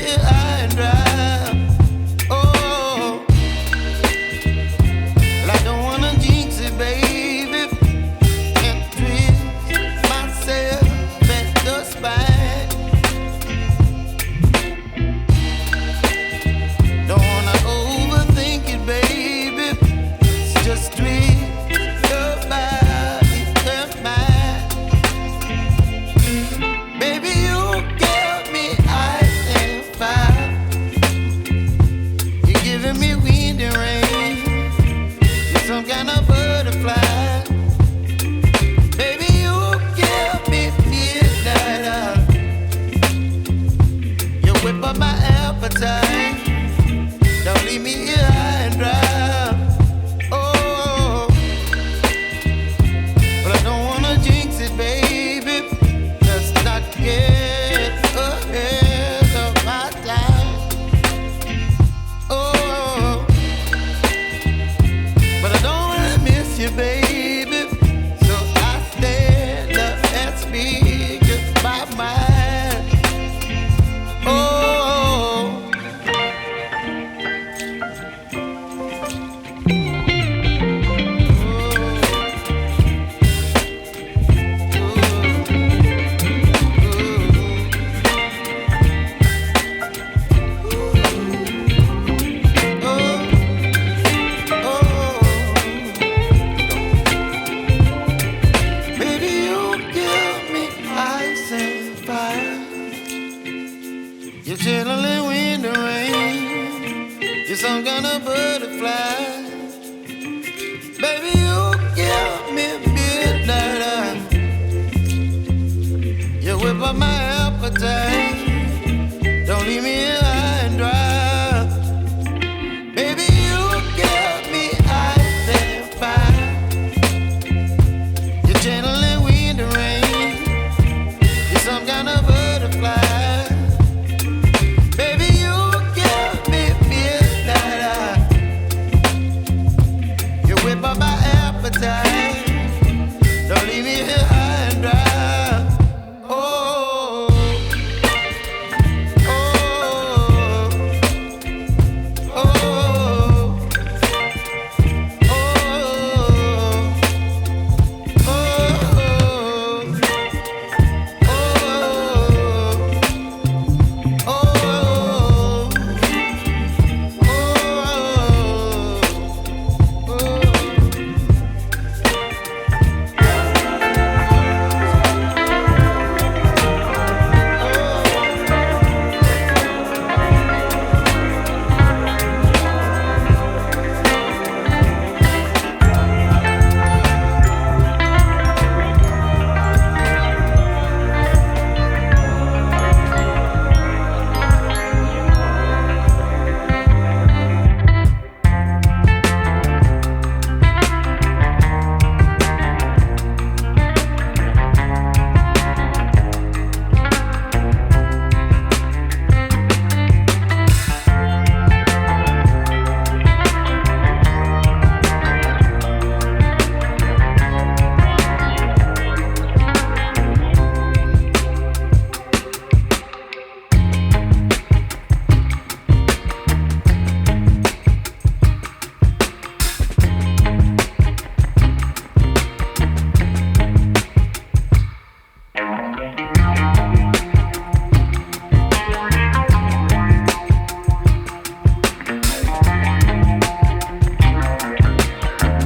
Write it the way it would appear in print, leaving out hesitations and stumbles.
here high and dry. Oh, well, I don't wanna jinx it, baby, and twist myself at the spine. Don't wanna overthink it, baby. It's just twist your body and mine. Baby, you give me ice and fire. You're giving me wind and rain. You're some kind of butterfly. Baby, you give me midnight. You whip up my appetite. Don't leave me here high and dry. Oh, but I don't wanna jinx it, baby. Let's not get ahead of my time. Oh, but I don't wanna miss you, baby. So I stand up and speak just my mind. Oh. Baby, you give me ice and fire. You're chilling wind and rain. You're some kind of butterfly. Baby, you give me midnight. You whip up my appetite.